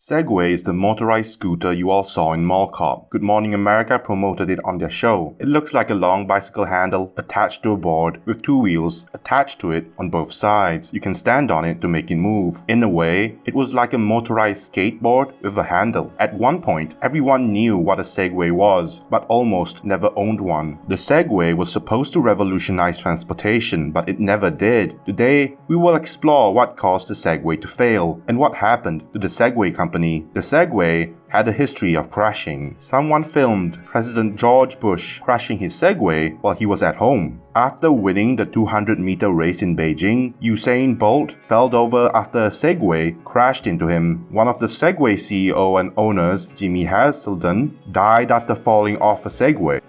Segway is the motorized scooter you all saw in Mall Cop. Good Morning America promoted it on their show. It looks like a long bicycle handle attached to a board with two wheels attached to it on both sides. You can stand on it to make it move. In a way, it was like a motorized skateboard with a handle. At one point, everyone knew what a Segway was, but almost never owned one. The Segway was supposed to revolutionize transportation, but it never did. Today, we will explore what caused the Segway to fail and what happened to the Segway company. The Segway had a history of crashing. Someone filmed President George Bush crashing his Segway while he was at home. After winning the 200-meter race in Beijing, Usain Bolt fell over after a Segway crashed into him. One of the Segway CEO and owners, Jimi Heselden, died after falling off a Segway.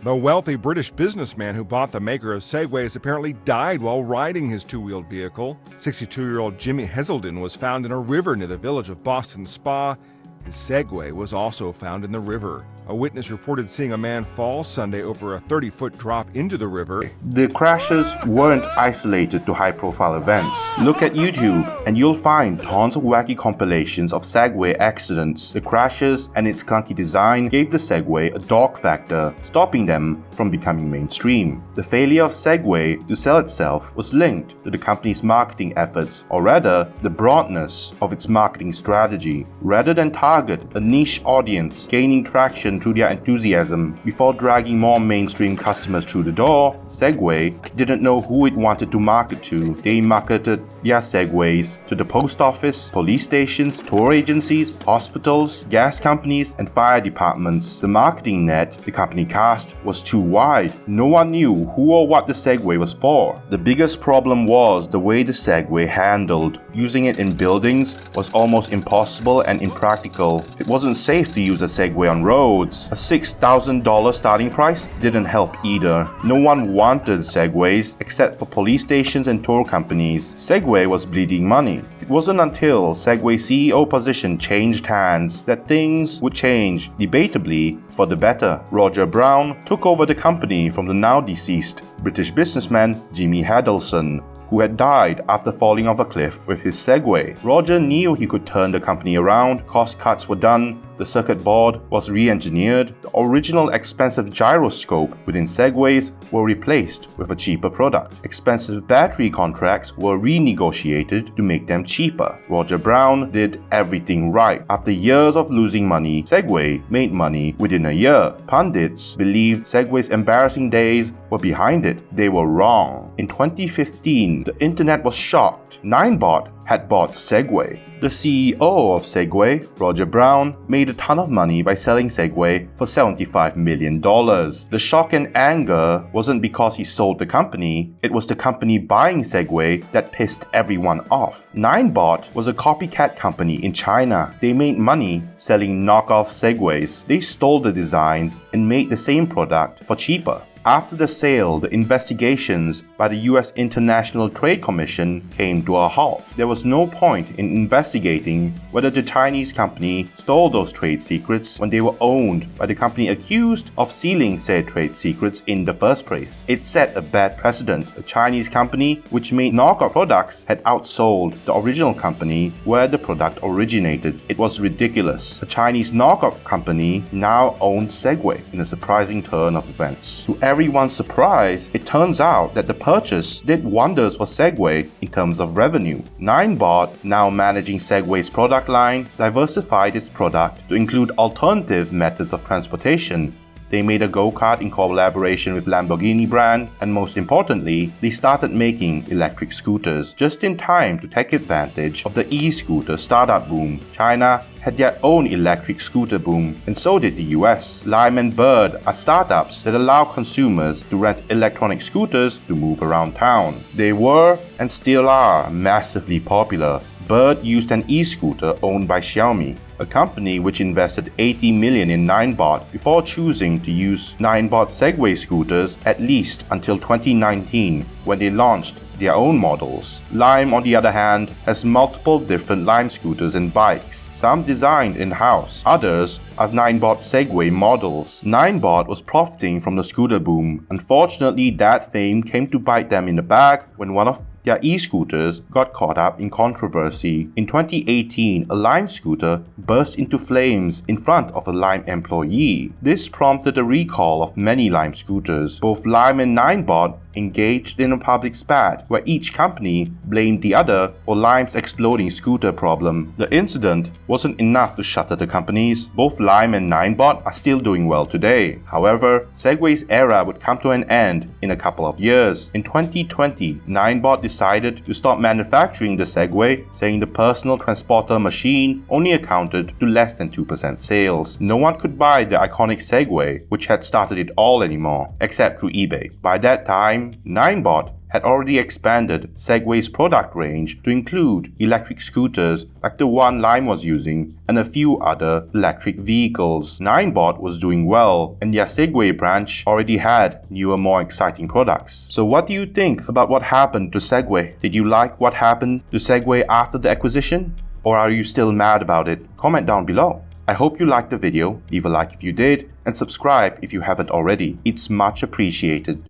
The wealthy British businessman who bought the maker of Segways apparently died while riding his two-wheeled vehicle. 62-year-old Jimi Heselden was found in a river near the village of Boston Spa. His Segway was also found in the river. A witness reported seeing a man fall Sunday over a 30-foot drop into the river. The crashes weren't isolated to high-profile events. Look at YouTube and you'll find tons of wacky compilations of Segway accidents. The crashes and its clunky design gave the Segway a dog factor, stopping them from becoming mainstream. The failure of Segway to sell itself was linked to the company's marketing efforts, or rather, the broadness of its marketing strategy. Rather than target a niche audience gaining traction through their enthusiasm before dragging more mainstream customers through the door, Segway didn't know who it wanted to market to. They marketed their Segways to the post office, police stations, tour agencies, hospitals, gas companies, and fire departments. The marketing net the company cast was too wide. No one knew who or what the Segway was for. The biggest problem was the way the Segway handled. Using it in buildings was almost impossible and impractical. It wasn't safe to use a Segway on roads. A $6,000 starting price didn't help either. No one wanted Segways except for police stations and tour companies. Segway was bleeding money. It wasn't until Segway's CEO position changed hands that things would change, debatably, for the better. Roger Brown took over the company from the now deceased British businessman Jimi Heselden, who had died after falling off a cliff with his Segway. Roger knew he could turn the company around. Cost cuts were done. The circuit board was re-engineered. The original expensive gyroscope within Segways were replaced with a cheaper product. Expensive battery contracts were renegotiated to make them cheaper. Roger Brown did everything right. After years of losing money, Segway made money within a year. Pundits believed Segway's embarrassing days were behind it. They were wrong. In 2015, the internet was shocked. Ninebot had bought Segway. The CEO of Segway, Roger Brown, made a ton of money by selling Segway for $75 million. The shock and anger wasn't because he sold the company, it was the company buying Segway that pissed everyone off. Ninebot was a copycat company in China. They made money selling knockoff Segways. They stole the designs and made the same product for cheaper. After the sale, the investigations by the US International Trade Commission came to a halt. There was no point in investigating whether the Chinese company stole those trade secrets when they were owned by the company accused of stealing said trade secrets in the first place. It set a bad precedent. A Chinese company which made knockoff products had outsold the original company where the product originated. It was ridiculous. A Chinese knockoff company now owned Segway in a surprising turn of events. To everyone's surprise, it turns out that the purchase did wonders for Segway in terms of revenue. Ninebot, now managing Segway's product line, diversified its product to include alternative methods of transportation. They made a go-kart in collaboration with Lamborghini brand, and most importantly, they started making electric scooters just in time to take advantage of the e-scooter startup boom. China had their own electric scooter boom, and so did the US. Lime and Bird are startups that allow consumers to rent electronic scooters to move around town. They were, and still are, massively popular. Bird used an e-scooter owned by Xiaomi, a company which invested $80 million in Ninebot before choosing to use Ninebot Segway scooters at least until 2019, when they launched their own models. Lime, on the other hand, has multiple different Lime scooters and bikes, some designed in-house, others as Ninebot Segway models. Ninebot was profiting from the scooter boom. Unfortunately, that fame came to bite them in the back when one of their e-scooters got caught up in controversy. In 2018, a Lime scooter burst into flames in front of a Lime employee. This prompted a recall of many Lime scooters. Both Lime and ninebot engaged in a public spat where each company blamed the other for Lime's exploding scooter problem. The incident wasn't enough to shutter the companies. Both Lime and ninebot are still doing well today. However, Segway's era would come to an end in a couple of years. In 2020, ninebot decided to stop manufacturing the Segway, saying the personal transporter machine only accounted to less than 2% sales. No one could buy the iconic Segway, which had started it all anymore, except through eBay. By that time, ninebot had already expanded Segway's product range to include electric scooters like the one Lime was using and a few other electric vehicles. Ninebot was doing well, and their Segway branch already had newer, more exciting products. So what do you think about what happened to Segway? Did you like what happened to Segway after the acquisition? Or are you still mad about it? Comment down below. I hope you liked the video, leave a like if you did, and subscribe if you haven't already. It's much appreciated.